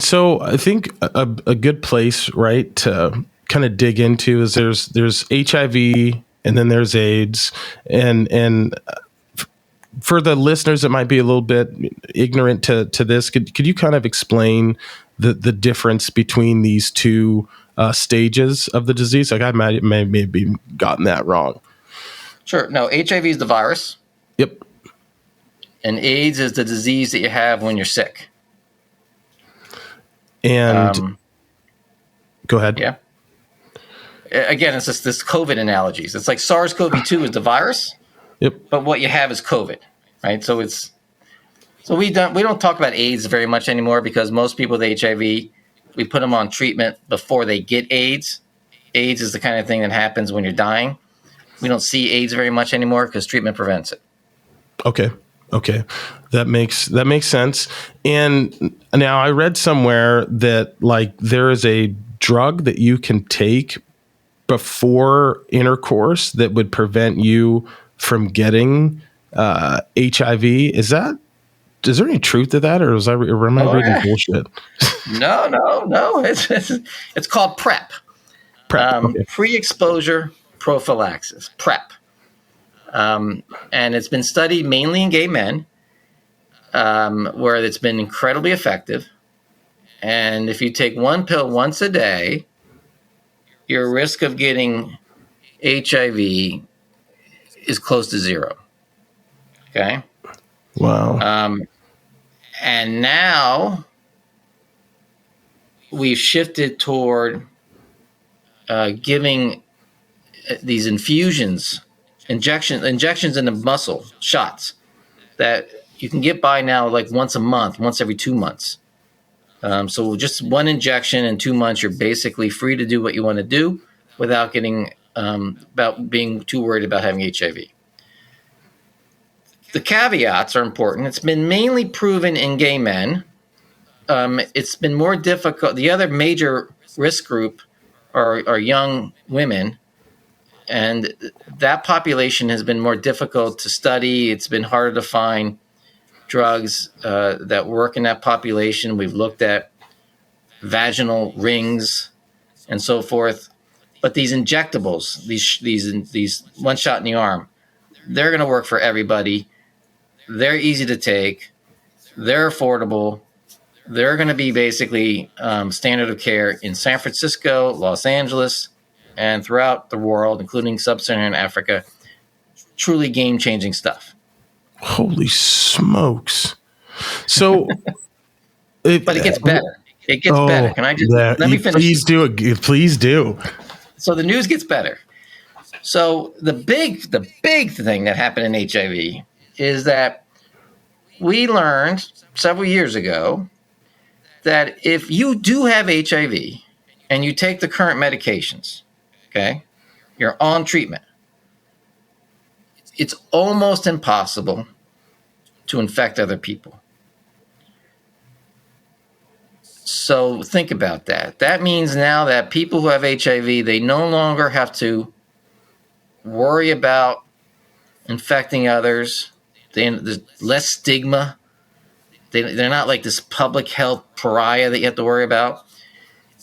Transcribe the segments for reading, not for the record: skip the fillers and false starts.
So I think a good place, right, to kind of dig into is there's HIV and then there's AIDS, and for the listeners that might be a little bit ignorant to this, could you kind of explain the difference between these two stages of the disease? Like I may have gotten that wrong. Sure. No, HIV is the virus. Yep. And AIDS is the disease that you have when you're sick. And go ahead. Yeah. Again, it's just this COVID analogies. It's like SARS-CoV-2 is the virus. Yep. But what you have is COVID, right? So we don't talk about AIDS very much anymore because most people with HIV, we put them on treatment before they get AIDS. AIDS is the kind of thing that happens when you're dying. We don't see AIDS very much anymore because treatment prevents it. Okay. That makes sense. And now I read somewhere that like there is a drug that you can take before intercourse that would prevent you from getting HIV. Is there any truth to that, or am I reading bullshit? No. It's called PrEP. Okay. Pre-exposure prophylaxis, PrEP. And it's been studied mainly in gay men, where it's been incredibly effective. And if you take one pill once a day, your risk of getting HIV is close to zero. Okay. Wow. And now we've shifted toward giving these injections in the muscle, shots that you can get by now like once a month, once every 2 months. So just one injection in 2 months, you're basically free to do what you want to do without being too worried about having HIV. The caveats are important. It's been mainly proven in gay men. It's been more difficult. The other major risk group are young women, and that population has been more difficult to study. It's been harder to find drugs that work in that population. We've looked at vaginal rings and so forth, but these injectables, these one shot in the arm, they're going to work for everybody. They're easy to take. They're affordable. They're going to be basically standard of care in San Francisco, Los Angeles, and throughout the world, including sub-Saharan Africa. Truly game-changing stuff. Holy smokes! So, but it gets better. It gets better. Can I just let me finish? Please do it. Please do. So the news gets better. So the big thing that happened in HIV is that we learned several years ago that if you do have HIV and you take the current medications, okay, you're on treatment, it's almost impossible to infect other people. So think about that. That means now that people who have HIV, they no longer have to worry about infecting others. There's less stigma. They're not like this public health pariah that you have to worry about.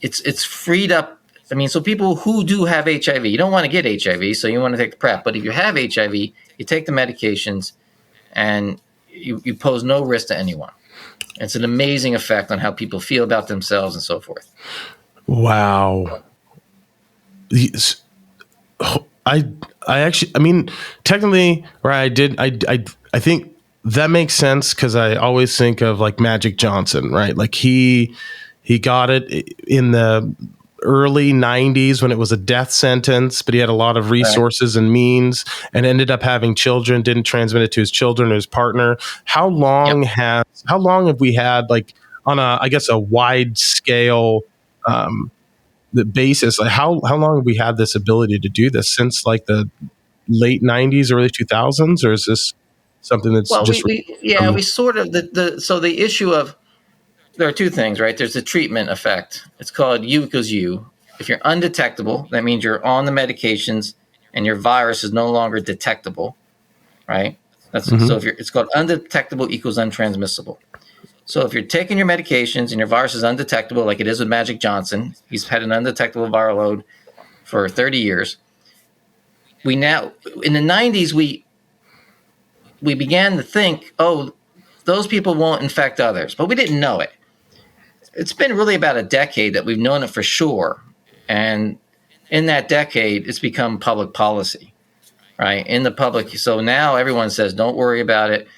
It's freed up. I mean, so people who do have HIV, you don't want to get HIV, so you want to take the PrEP. But if you have HIV, you take the medications, and you pose no risk to anyone. It's an amazing effect on how people feel about themselves and so forth. Wow. I actually, I mean, technically, right, I think that makes sense because I always think of like Magic Johnson, right? Like he got it in the early 90s when it was a death sentence, but he had a lot of resources and means and ended up having children, didn't transmit it to his children or his partner. How long have we had, like, on a wide scale the basis, like how long have we had this ability to do this? Since like the late 90s, early 2000s, or is this something that's just we sort of so the issue of, there are two things, right? There's the treatment effect. It's called U equals U. If you're undetectable, that means you're on the medications and your virus is no longer detectable, right? So it's called undetectable equals untransmissible. So if you're taking your medications and your virus is undetectable, like it is with Magic Johnson, he's had an undetectable viral load for 30 years. We now, in the 90s, we began to think, oh, those people won't infect others, but we didn't know it. It's been really about a decade that we've known it for sure. And in that decade, it's become public policy, right? In the public. So now everyone says, don't worry about it.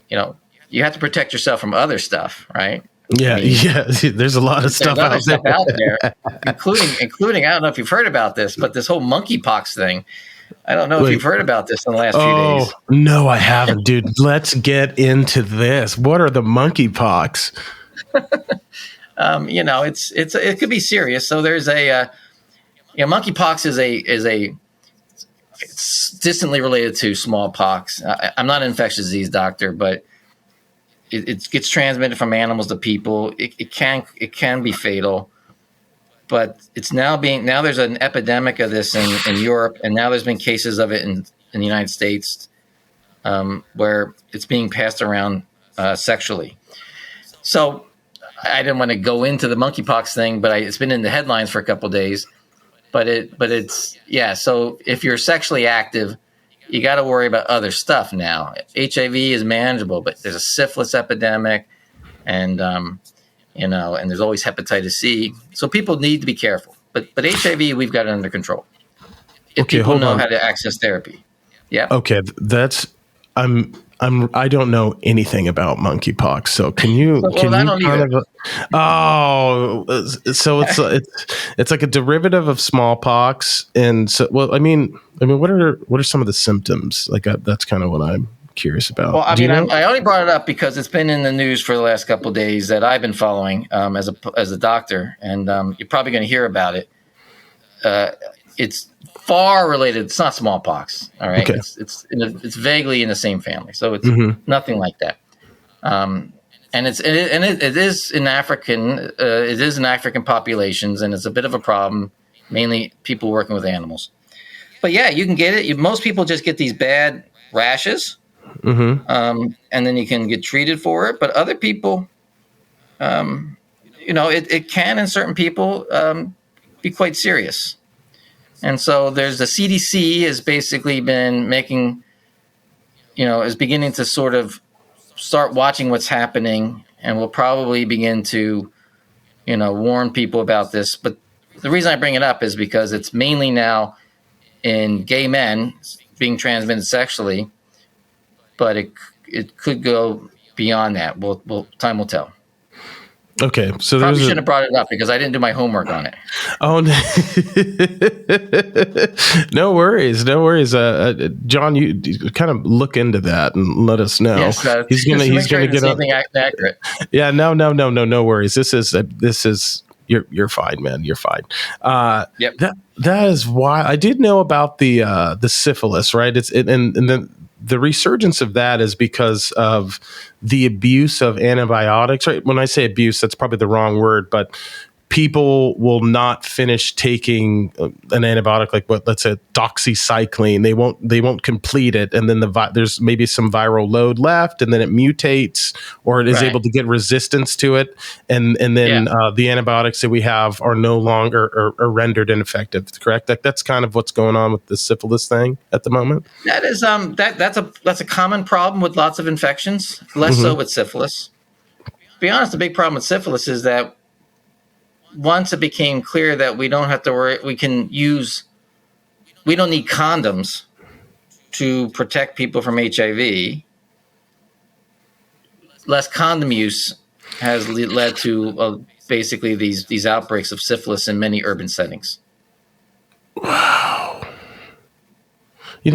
You know, you have to protect yourself from other stuff, right? Yeah, There's a lot of stuff out there, including. I don't know if you've heard about this, but this whole monkeypox thing. I don't know if you've heard about this in the last few days. No, I haven't, dude. Let's get into this. What are the monkeypox? It could be serious. So there's monkeypox it's distantly related to smallpox. I'm not an infectious disease doctor, but it gets transmitted from animals to people. It can be fatal, but it's now there's an epidemic of this in Europe, and now there's been cases of it in the United States, where it's being passed around sexually. So I didn't want to go into the monkeypox thing, but it's been in the headlines for a couple of days. So if you're sexually active, you got to worry about other stuff now. HIV is manageable, but there's a syphilis epidemic, and and there's always hepatitis C. So people need to be careful. But HIV, we've got it under control. If people know how to access therapy. Yeah. Okay, I don't know anything about monkeypox, so can you? So it's like a derivative of smallpox, and so I mean, what are some of the symptoms? Like that's kind of what I'm curious about. Well, I only brought it up because it's been in the news for the last couple of days that I've been following as a doctor, and you're probably going to hear about it. It's far related. It's not smallpox. All right. Okay. It's vaguely in the same family. So it's nothing like that. And it is in African populations, and it's a bit of a problem, mainly people working with animals. But yeah, you can get it. Most people just get these bad rashes, and then you can get treated for it. But other people, it can in certain people be quite serious. And so there's the CDC has basically been is beginning to sort of start watching what's happening, and will probably begin to, warn people about this. But the reason I bring it up is because it's mainly now in gay men being transmitted sexually, but it could go beyond that. Time will tell. Okay, so probably shouldn't have brought it up because I didn't do my homework on it. Oh, no worries. John, you kind of look into that and let us know. Yes, he's gonna get something accurate. Yeah, no worries. This is you're fine, man. You're fine. Yep. That is why I did know about the syphilis, right? And the resurgence of that is because of the abuse of antibiotics, right? When I say abuse, that's probably the wrong word, but people will not finish taking an antibiotic like let's say doxycycline. They won't complete it, and then there's maybe some viral load left, and then it mutates, or it is able to get resistance to it, and then the antibiotics that we have are no longer are rendered ineffective. Correct? That's kind of what's going on with the syphilis thing at the moment. That is that's a common problem with lots of infections. Less so with syphilis. To be honest, the big problem with syphilis is that once it became clear that we don't have to worry, we don't need condoms to protect people from HIV. Less condom use has led to basically these outbreaks of syphilis in many urban settings. Wow.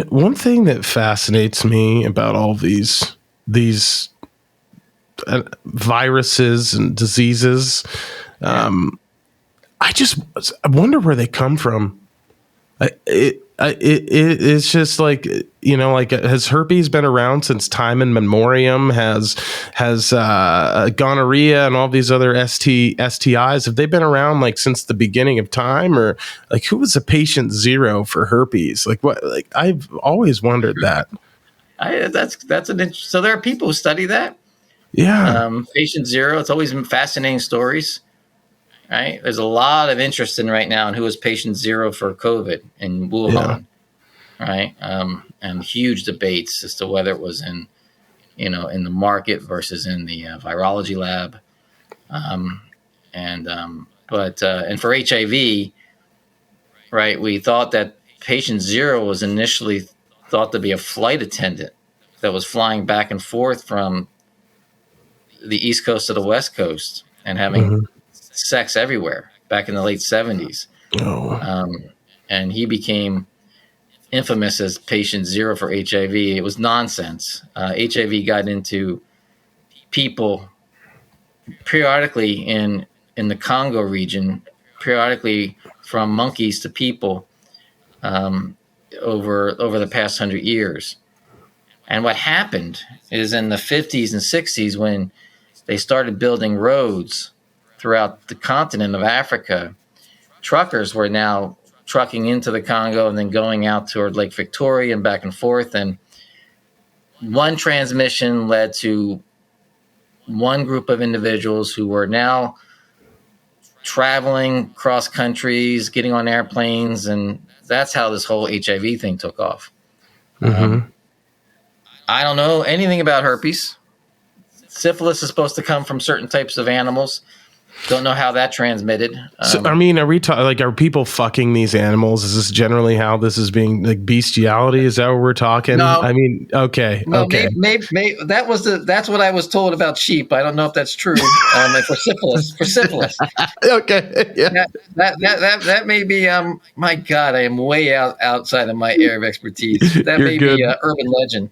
One thing that fascinates me about all these viruses and diseases, I wonder where they come from. It's just like, has herpes been around since time immemorial? Has gonorrhea and all these other STIs, have they been around like since the beginning of time? Or like, who was a patient zero for herpes? Like what? Like I've always wondered that. So there are people who study that. Yeah. Patient zero, it's always been fascinating stories, right? There's a lot of interest in right now in who was patient zero for COVID in Yeah. Wuhan, right? And huge debates as to whether it was in the market versus in the virology lab. And for HIV, right, we thought that patient zero was initially thought to be a flight attendant that was flying back and forth from the East Coast to the West Coast and having Mhm. sex everywhere back in the late 70s. Oh. And he became infamous as patient zero for HIV. It was nonsense. HIV got into people periodically in the Congo region, periodically from monkeys to people over the past 100 years. And what happened is in the 50s and 60s, when they started building roads throughout the continent of Africa, truckers were now trucking into the Congo and then going out toward Lake Victoria and back and forth. And one transmission led to one group of individuals who were now traveling cross countries, getting on airplanes, and that's how this whole HIV thing took off. Mm-hmm. I don't know anything about herpes. Syphilis is supposed to come from certain types of animals. Don't know how that transmitted. So, I mean, are we are people fucking these animals? Is this generally how this is being, like, bestiality? Is that what we're talking? No. I mean, okay. No, okay. maybe that's what I was told about sheep. I don't know if that's true. For syphilis. Okay. Yeah. That may be. My God, I am way outside of my area of expertise. That You're may good. be urban legend.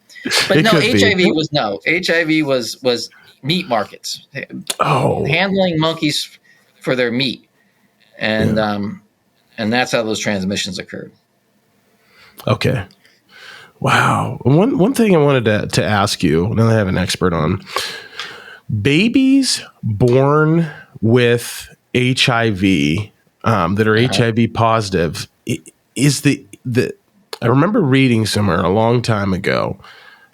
But It no, could be. HIV was meat markets. Oh. Handling monkeys for their meat, and that's how those transmissions occurred. Okay. Wow. One thing I wanted to ask you, now that I have an expert on, babies born with HIV that are HIV positive, is the I remember reading somewhere a long time ago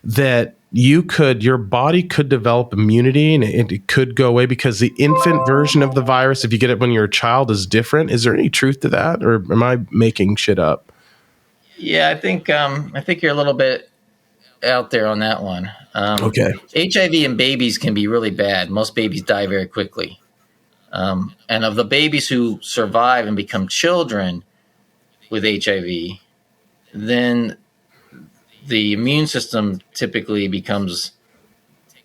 that your body could develop immunity and it could go away because the infant version of the virus, if you get it when you're a child, is different. Is there any truth to that, or am I making shit up? Yeah, I think you're a little bit out there on that one. Okay. HIV in babies can be really bad. Most babies die very quickly. And of the babies who survive and become children with HIV, then the immune system typically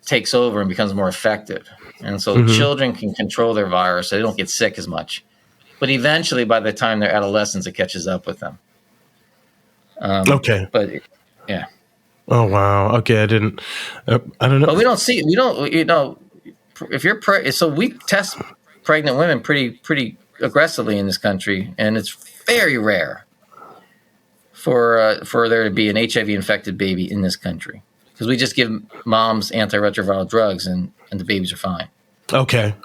takes over and becomes more effective. And so children can control their virus, so they don't get sick as much. But eventually, by the time they're adolescents, it catches up with them. Okay. But yeah. Oh, wow. Okay. I don't know. But if you're so we test pregnant women pretty aggressively in this country, and it's very rare for there to be an HIV infected baby in this country, because we just give moms antiretroviral drugs and the babies are fine. Okay.